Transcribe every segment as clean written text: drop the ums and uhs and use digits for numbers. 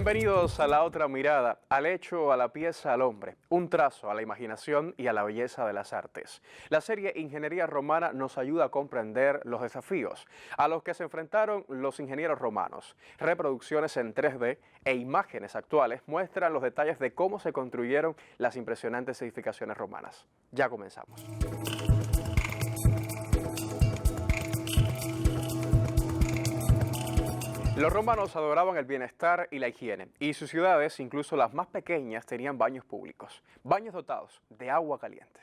Bienvenidos a La Otra Mirada, al hecho, a la pieza, al hombre, un trazo a la imaginación y a la belleza de las artes. La serie Ingeniería Romana nos ayuda a comprender los desafíos a los que se enfrentaron los ingenieros romanos. Reproducciones en 3D e imágenes actuales muestran los detalles de cómo se construyeron las impresionantes edificaciones romanas. Ya comenzamos. Los romanos adoraban el bienestar y la higiene, y sus ciudades, incluso las más pequeñas, tenían baños públicos, baños dotados de agua caliente.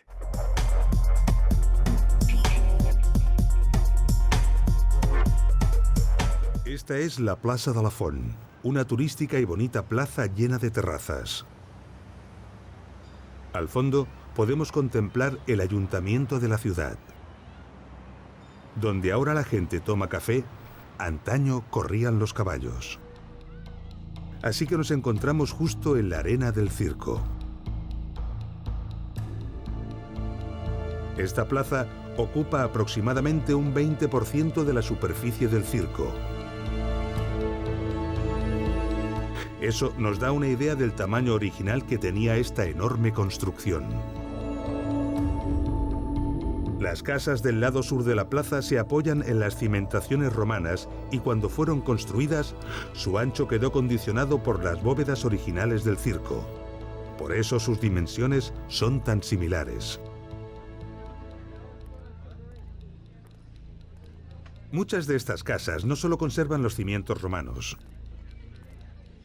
Esta es la Plaza de la Font, una turística y bonita plaza llena de terrazas. Al fondo podemos contemplar el ayuntamiento de la ciudad, donde ahora la gente toma café. Antaño corrían los caballos. Así que nos encontramos justo en la arena del circo. Esta plaza ocupa aproximadamente un 20% de la superficie del circo. Eso nos da una idea del tamaño original que tenía esta enorme construcción. Las casas del lado sur de la plaza se apoyan en las cimentaciones romanas y cuando fueron construidas, su ancho quedó condicionado por las bóvedas originales del circo. Por eso sus dimensiones son tan similares. Muchas de estas casas no solo conservan los cimientos romanos,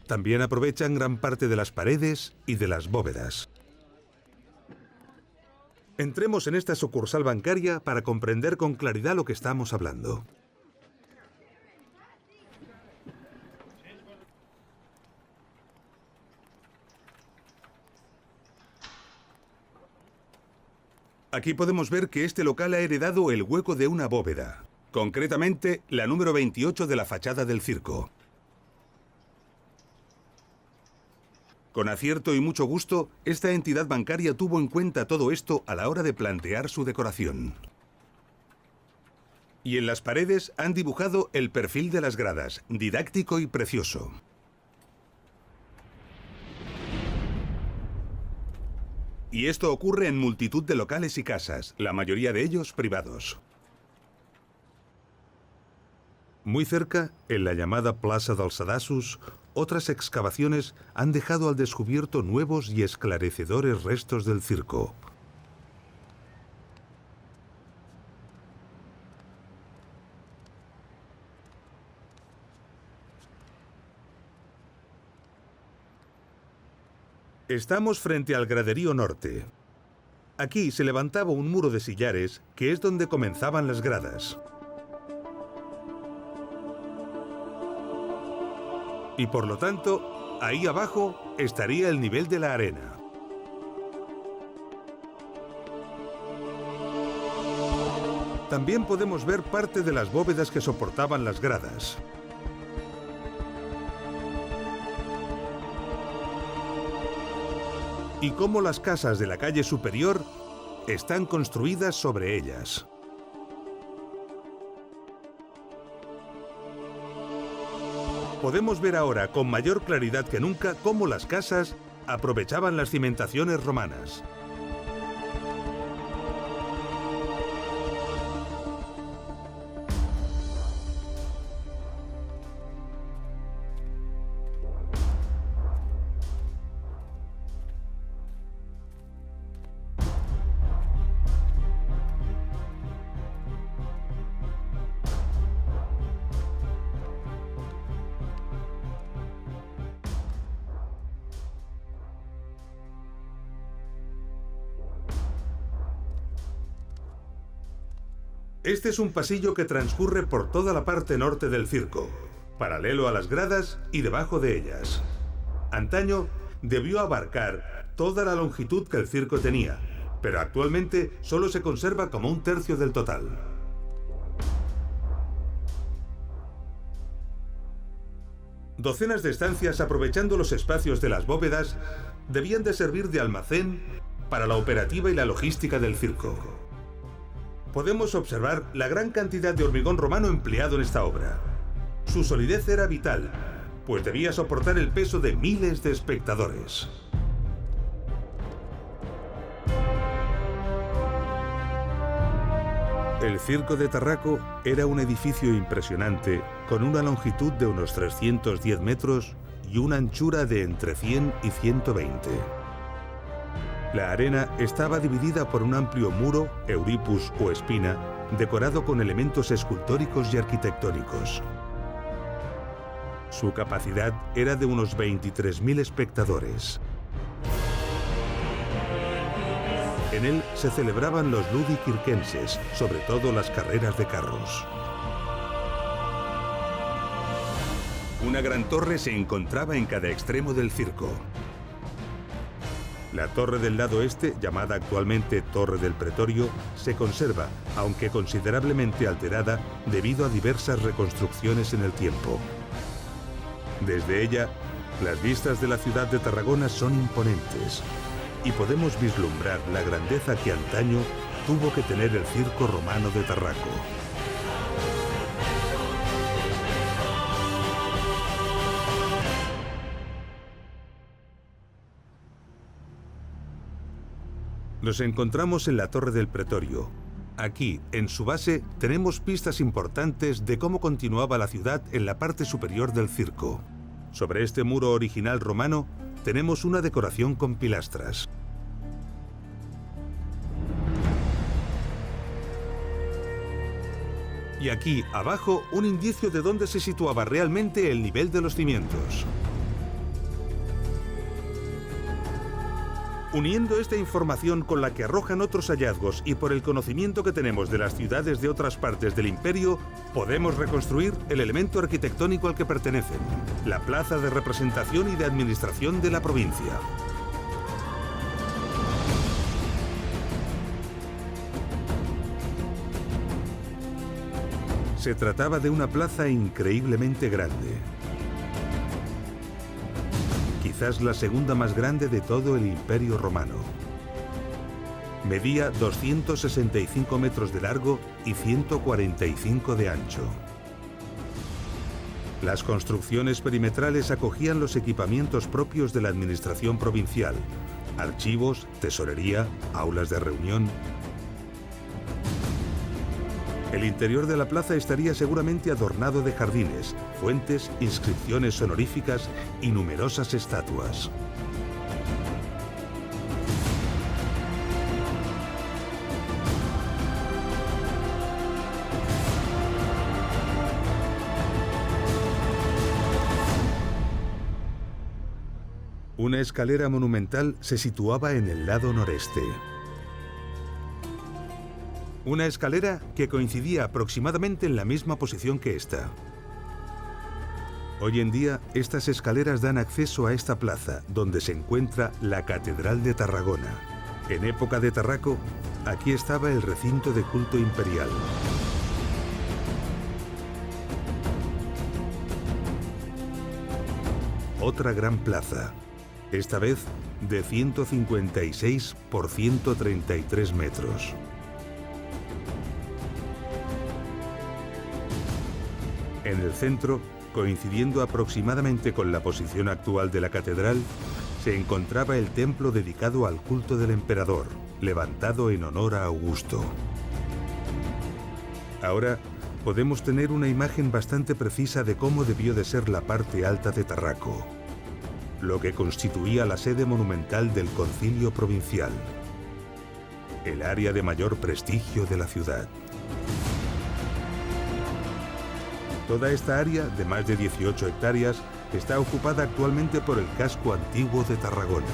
también aprovechan gran parte de las paredes y de las bóvedas. Entremos en esta sucursal bancaria para comprender con claridad lo que estamos hablando. Aquí podemos ver que este local ha heredado el hueco de una bóveda, concretamente la número 28 de la fachada del circo. Con acierto y mucho gusto, esta entidad bancaria tuvo en cuenta todo esto a la hora de plantear su decoración. Y en las paredes han dibujado el perfil de las gradas, didáctico y precioso. Y esto ocurre en multitud de locales y casas, la mayoría de ellos privados. Muy cerca, en la llamada Plaza dels Sedassos, otras excavaciones han dejado al descubierto nuevos y esclarecedores restos del circo. Estamos frente al graderío norte. Aquí se levantaba un muro de sillares, que es donde comenzaban las gradas. Y por lo tanto, ahí abajo estaría el nivel de la arena. También podemos ver parte de las bóvedas que soportaban las gradas. Y cómo las casas de la calle superior están construidas sobre ellas. Podemos ver ahora con mayor claridad que nunca cómo las casas aprovechaban las cimentaciones romanas. Este es un pasillo que transcurre por toda la parte norte del circo, paralelo a las gradas y debajo de ellas. Antaño debió abarcar toda la longitud que el circo tenía, pero actualmente solo se conserva como un tercio del total. Docenas de estancias aprovechando los espacios de las bóvedas debían de servir de almacén para la operativa y la logística del circo. Podemos observar la gran cantidad de hormigón romano empleado en esta obra. Su solidez era vital, pues debía soportar el peso de miles de espectadores. El Circo de Tarraco era un edificio impresionante con una longitud de unos 310 metros y una anchura de entre 100 y 120. La arena estaba dividida por un amplio muro, euripus o espina, decorado con elementos escultóricos y arquitectónicos. Su capacidad era de unos 23.000 espectadores. En él se celebraban los ludi circenses, sobre todo las carreras de carros. Una gran torre se encontraba en cada extremo del circo. La torre del lado este, llamada actualmente Torre del Pretorio, se conserva, aunque considerablemente alterada debido a diversas reconstrucciones en el tiempo. Desde ella, las vistas de la ciudad de Tarragona son imponentes y podemos vislumbrar la grandeza que antaño tuvo que tener el circo romano de Tarraco. Nos encontramos en la Torre del Pretorio. Aquí, en su base, tenemos pistas importantes de cómo continuaba la ciudad en la parte superior del circo. Sobre este muro original romano, tenemos una decoración con pilastras. Y aquí, abajo, un indicio de dónde se situaba realmente el nivel de los cimientos. Uniendo esta información con la que arrojan otros hallazgos y por el conocimiento que tenemos de las ciudades de otras partes del imperio, podemos reconstruir el elemento arquitectónico al que pertenecen, la plaza de representación y de administración de la provincia. Se trataba de una plaza increíblemente grande. Quizás la segunda más grande de todo el Imperio Romano. Medía 265 metros de largo y 145 de ancho. Las construcciones perimetrales acogían los equipamientos propios de la administración provincial: archivos, tesorería, aulas de reunión. El interior de la plaza estaría seguramente adornado de jardines, fuentes, inscripciones honoríficas y numerosas estatuas. Una escalera monumental se situaba en el lado noreste. Una escalera que coincidía aproximadamente en la misma posición que esta. Hoy en día, estas escaleras dan acceso a esta plaza, donde se encuentra la Catedral de Tarragona. En época de Tarraco, aquí estaba el recinto de culto imperial. Otra gran plaza, esta vez de 156 por 133 metros. En el centro, coincidiendo aproximadamente con la posición actual de la catedral, se encontraba el templo dedicado al culto del emperador, levantado en honor a Augusto. Ahora podemos tener una imagen bastante precisa de cómo debió de ser la parte alta de Tarraco, lo que constituía la sede monumental del concilio provincial, el área de mayor prestigio de la ciudad. Toda esta área, de más de 18 hectáreas, está ocupada actualmente por el casco antiguo de Tarragona.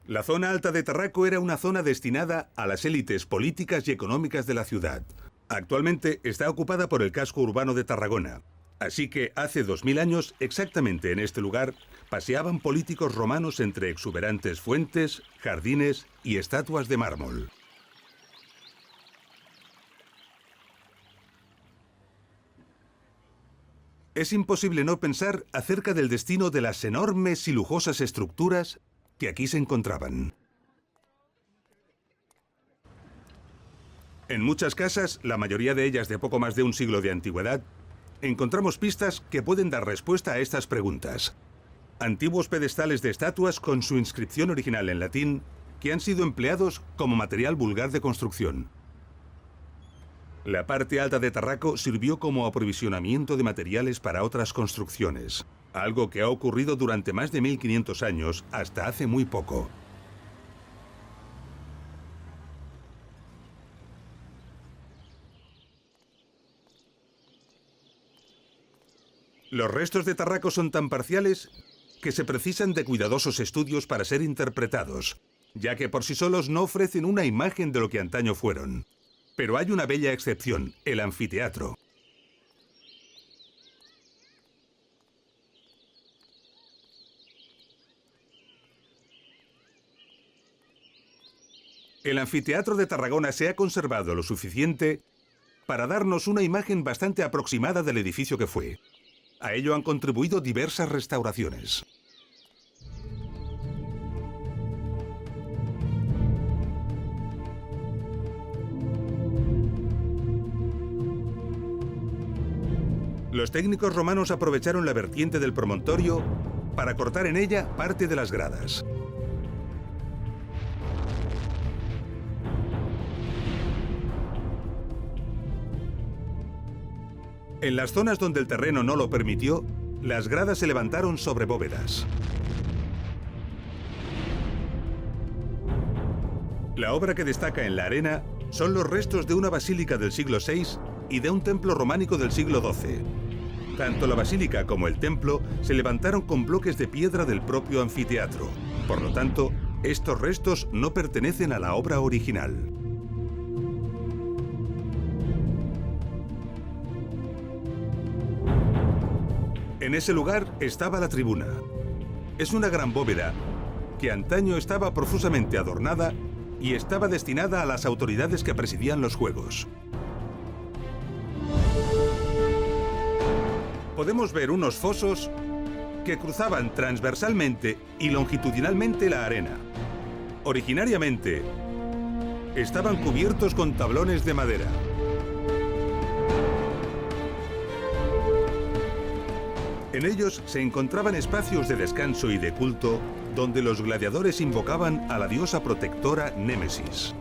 La zona alta de Tarraco era una zona destinada a las élites políticas y económicas de la ciudad. Actualmente está ocupada por el casco urbano de Tarragona. Así que hace 2000 años, exactamente en este lugar, paseaban políticos romanos entre exuberantes fuentes, jardines y estatuas de mármol. Es imposible no pensar acerca del destino de las enormes y lujosas estructuras que aquí se encontraban. En muchas casas, la mayoría de ellas de poco más de un siglo de antigüedad, encontramos pistas que pueden dar respuesta a estas preguntas. Antiguos pedestales de estatuas con su inscripción original en latín que han sido empleados como material vulgar de construcción. La parte alta de Tarraco sirvió como aprovisionamiento de materiales para otras construcciones, algo que ha ocurrido durante más de 1500 años hasta hace muy poco. Los restos de Tarraco son tan parciales que se precisan de cuidadosos estudios para ser interpretados, ya que por sí solos no ofrecen una imagen de lo que antaño fueron. Pero hay una bella excepción, el anfiteatro. El anfiteatro de Tarragona se ha conservado lo suficiente para darnos una imagen bastante aproximada del edificio que fue. A ello han contribuido diversas restauraciones. Los técnicos romanos aprovecharon la vertiente del promontorio para cortar en ella parte de las gradas. En las zonas donde el terreno no lo permitió, las gradas se levantaron sobre bóvedas. La obra que destaca en la arena son los restos de una basílica del siglo VI y de un templo románico del siglo XII. Tanto la basílica como el templo se levantaron con bloques de piedra del propio anfiteatro. Por lo tanto, estos restos no pertenecen a la obra original. En ese lugar estaba la tribuna. Es una gran bóveda que antaño estaba profusamente adornada y estaba destinada a las autoridades que presidían los juegos. Podemos ver unos fosos que cruzaban transversalmente y longitudinalmente la arena. Originariamente, estaban cubiertos con tablones de madera. En ellos se encontraban espacios de descanso y de culto donde los gladiadores invocaban a la diosa protectora Némesis.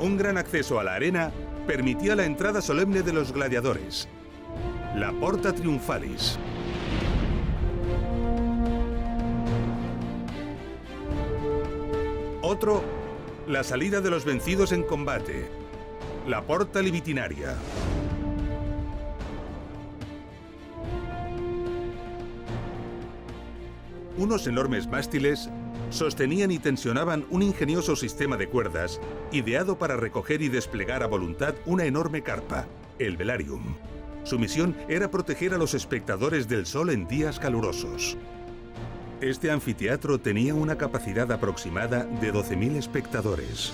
Un gran acceso a la arena permitía la entrada solemne de los gladiadores, la Porta Triumphalis. Otro, la salida de los vencidos en combate, la Porta Libitinaria. Unos enormes mástiles sostenían y tensionaban un ingenioso sistema de cuerdas ideado para recoger y desplegar a voluntad una enorme carpa, el velarium. Su misión era proteger a los espectadores del sol en días calurosos. Este anfiteatro tenía una capacidad aproximada de 12.000 espectadores.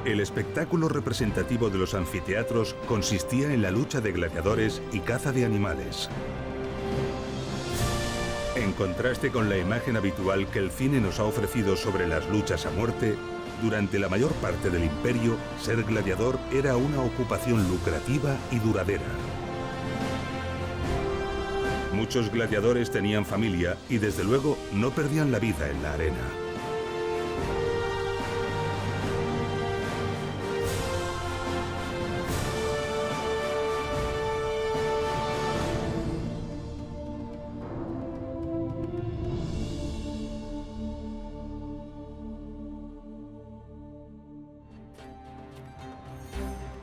El espectáculo representativo de los anfiteatros consistía en la lucha de gladiadores y caza de animales. En contraste con la imagen habitual que el cine nos ha ofrecido sobre las luchas a muerte, durante la mayor parte del imperio, ser gladiador era una ocupación lucrativa y duradera. Muchos gladiadores tenían familia y desde luego no perdían la vida en la arena.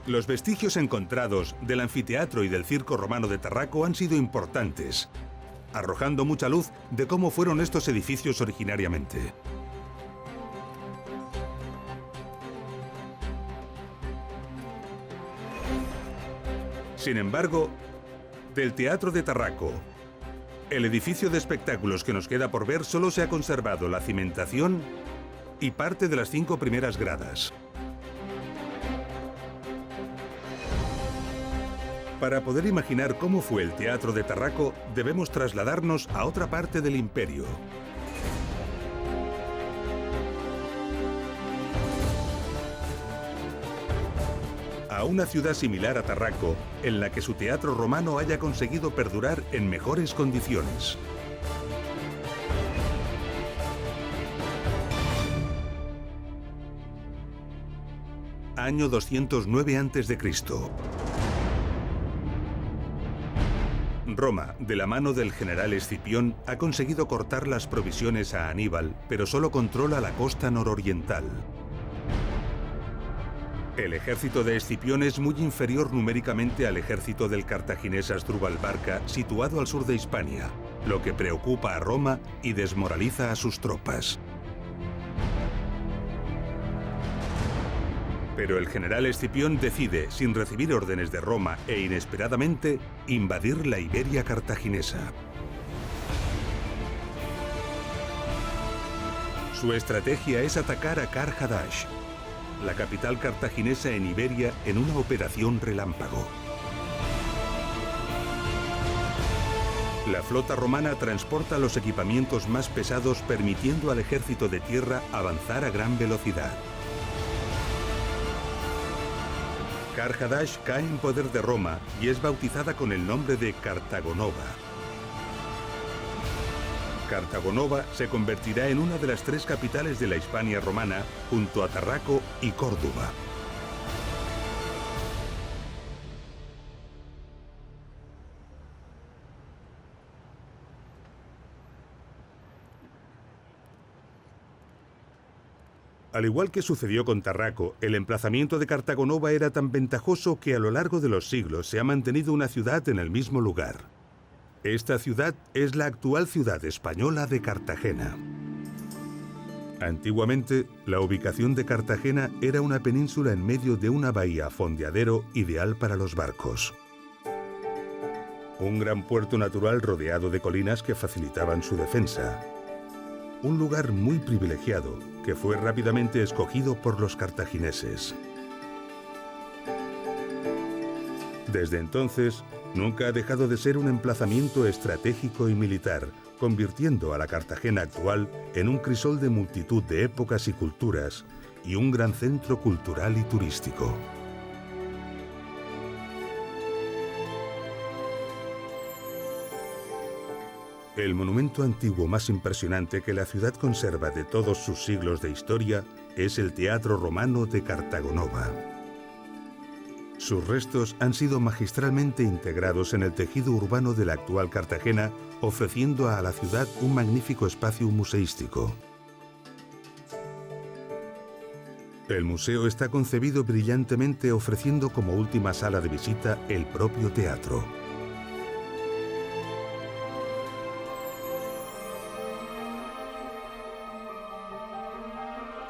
Los vestigios encontrados del anfiteatro y del circo romano de Tarraco han sido importantes, arrojando mucha luz de cómo fueron estos edificios originariamente. Sin embargo, del Teatro de Tarraco. El edificio de espectáculos que nos queda por ver solo se ha conservado la cimentación y parte de las 5 primeras gradas. Para poder imaginar cómo fue el Teatro de Tarraco, debemos trasladarnos a otra parte del imperio. A una ciudad similar a Tarraco, en la que su teatro romano haya conseguido perdurar en mejores condiciones. Año 209 a.C. Roma, de la mano del general Escipión, ha conseguido cortar las provisiones a Aníbal, pero solo controla la costa nororiental. El ejército de Escipión es muy inferior numéricamente al ejército del cartaginés Asdrúbal Barca, situado al sur de Hispania, lo que preocupa a Roma y desmoraliza a sus tropas. Pero el general Escipión decide, sin recibir órdenes de Roma e inesperadamente, invadir la Iberia cartaginesa. Su estrategia es atacar a Karhadash, la capital cartaginesa en Iberia, en una operación relámpago. La flota romana transporta los equipamientos más pesados, permitiendo al ejército de tierra avanzar a gran velocidad. Karhadash cae en poder de Roma y es bautizada con el nombre de Cartagonova. Cartagonova se convertirá en una de las 3 capitales de la Hispania romana, junto a Tarraco y Córdoba. Al igual que sucedió con Tarraco, el emplazamiento de Cartagonova era tan ventajoso que a lo largo de los siglos se ha mantenido una ciudad en el mismo lugar. Esta ciudad es la actual ciudad española de Cartagena. Antiguamente, la ubicación de Cartagena era una península en medio de una bahía fondeadero ideal para los barcos. Un gran puerto natural rodeado de colinas que facilitaban su defensa. Un lugar muy privilegiado que fue rápidamente escogido por los cartagineses. Desde entonces, nunca ha dejado de ser un emplazamiento estratégico y militar, convirtiendo a la Cartagena actual en un crisol de multitud de épocas y culturas y un gran centro cultural y turístico. El monumento antiguo más impresionante que la ciudad conserva de todos sus siglos de historia es el Teatro Romano de Cartagonova. Sus restos han sido magistralmente integrados en el tejido urbano de la actual Cartagena, ofreciendo a la ciudad un magnífico espacio museístico. El museo está concebido brillantemente, ofreciendo como última sala de visita el propio teatro.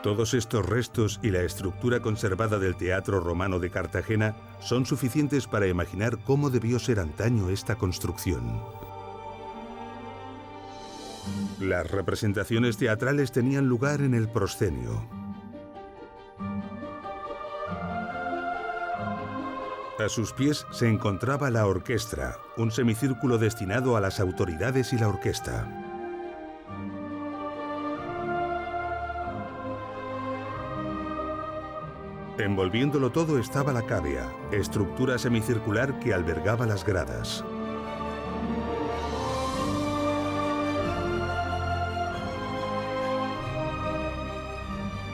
Todos estos restos y la estructura conservada del Teatro Romano de Cartagena son suficientes para imaginar cómo debió ser antaño esta construcción. Las representaciones teatrales tenían lugar en el proscenio. A sus pies se encontraba la orquestra, un semicírculo destinado a las autoridades y la orquesta. Envolviéndolo todo estaba la cavea, estructura semicircular que albergaba las gradas.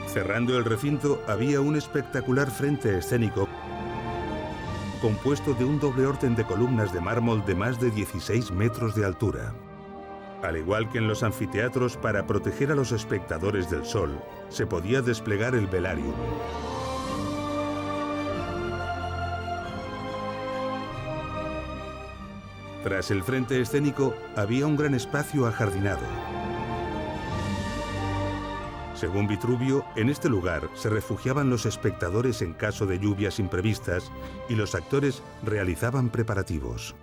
Cerrando el recinto había un espectacular frente escénico compuesto de un doble orden de columnas de mármol de más de 16 metros de altura. Al igual que en los anfiteatros, para proteger a los espectadores del sol, se podía desplegar el velarium. Tras el frente escénico había un gran espacio ajardinado. Según Vitruvio, en este lugar se refugiaban los espectadores en caso de lluvias imprevistas y los actores realizaban preparativos.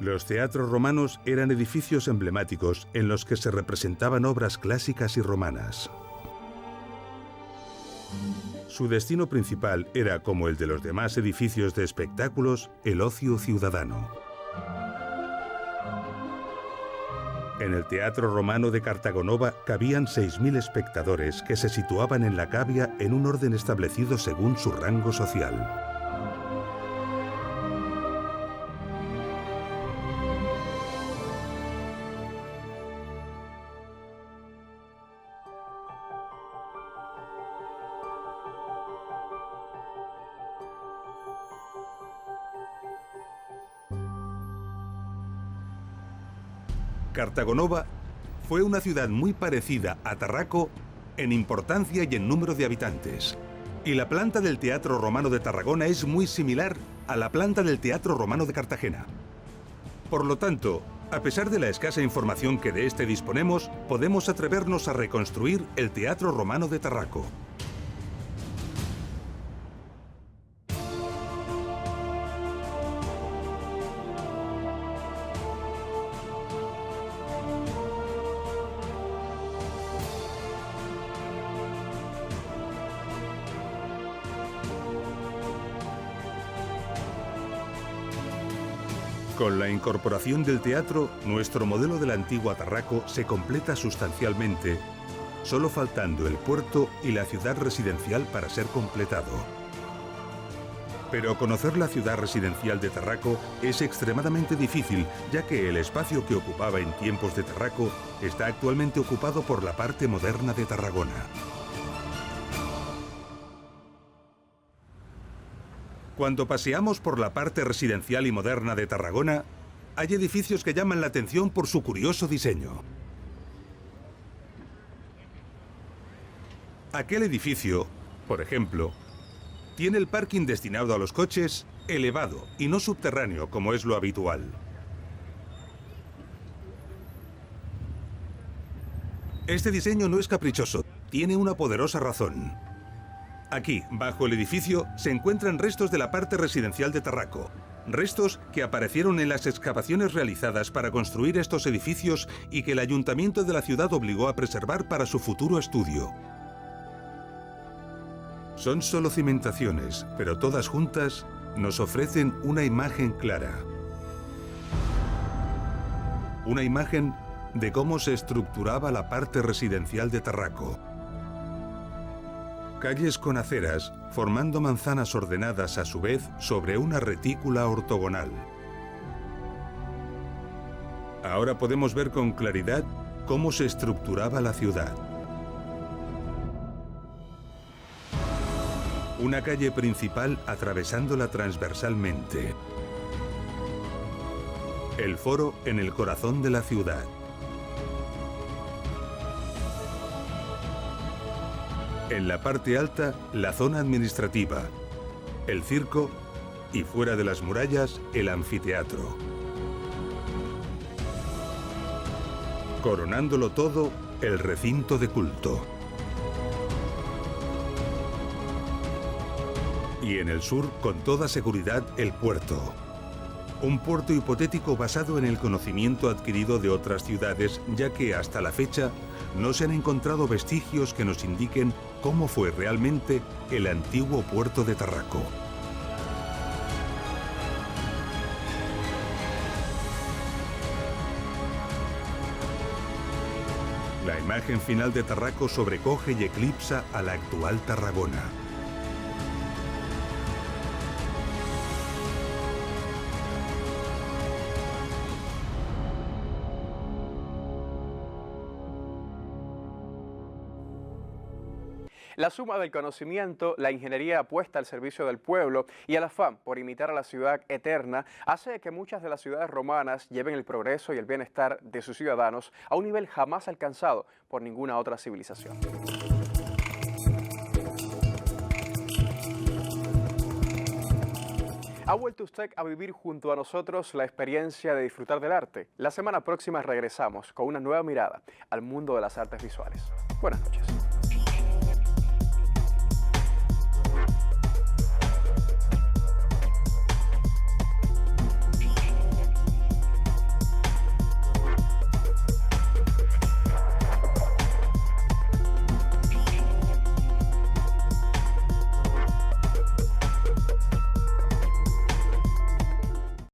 Los teatros romanos eran edificios emblemáticos en los que se representaban obras clásicas y romanas. Su destino principal era, como el de los demás edificios de espectáculos, el ocio ciudadano. En el Teatro Romano de Cartagonova cabían 6.000 espectadores que se situaban en la cavea en un orden establecido según su rango social. Cartagonova fue una ciudad muy parecida a Tarraco en importancia y en número de habitantes. Y la planta del Teatro Romano de Tarragona es muy similar a la planta del Teatro Romano de Cartagena. Por lo tanto, a pesar de la escasa información que de este disponemos, podemos atrevernos a reconstruir el Teatro Romano de Tarraco. Con la incorporación del teatro, nuestro modelo de la antigua Tarraco se completa sustancialmente, solo faltando el puerto y la ciudad residencial para ser completado. Pero conocer la ciudad residencial de Tarraco es extremadamente difícil, ya que el espacio que ocupaba en tiempos de Tarraco está actualmente ocupado por la parte moderna de Tarragona. Cuando paseamos por la parte residencial y moderna de Tarragona, hay edificios que llaman la atención por su curioso diseño. Aquel edificio, por ejemplo, tiene el parking destinado a los coches elevado y no subterráneo como es lo habitual. Este diseño no es caprichoso, tiene una poderosa razón. Aquí, bajo el edificio, se encuentran restos de la parte residencial de Tarraco. Restos que aparecieron en las excavaciones realizadas para construir estos edificios y que el ayuntamiento de la ciudad obligó a preservar para su futuro estudio. Son solo cimentaciones, pero todas juntas nos ofrecen una imagen clara. Una imagen de cómo se estructuraba la parte residencial de Tarraco. Calles con aceras, formando manzanas ordenadas a su vez sobre una retícula ortogonal. Ahora podemos ver con claridad cómo se estructuraba la ciudad. Una calle principal atravesándola transversalmente. El foro en el corazón de la ciudad. En la parte alta, la zona administrativa, el circo y fuera de las murallas, el anfiteatro. Coronándolo todo, el recinto de culto. Y en el sur, con toda seguridad, el puerto. Un puerto hipotético basado en el conocimiento adquirido de otras ciudades, ya que hasta la fecha no se han encontrado vestigios que nos indiquen cómo fue realmente el antiguo puerto de Tarraco. La imagen final de Tarraco sobrecoge y eclipsa a la actual Tarragona. La suma del conocimiento, la ingeniería puesta al servicio del pueblo y el afán por imitar a la ciudad eterna hace que muchas de las ciudades romanas lleven el progreso y el bienestar de sus ciudadanos a un nivel jamás alcanzado por ninguna otra civilización. ¿Ha vuelto usted a vivir junto a nosotros la experiencia de disfrutar del arte? La semana próxima regresamos con una nueva mirada al mundo de las artes visuales. Buenas noches.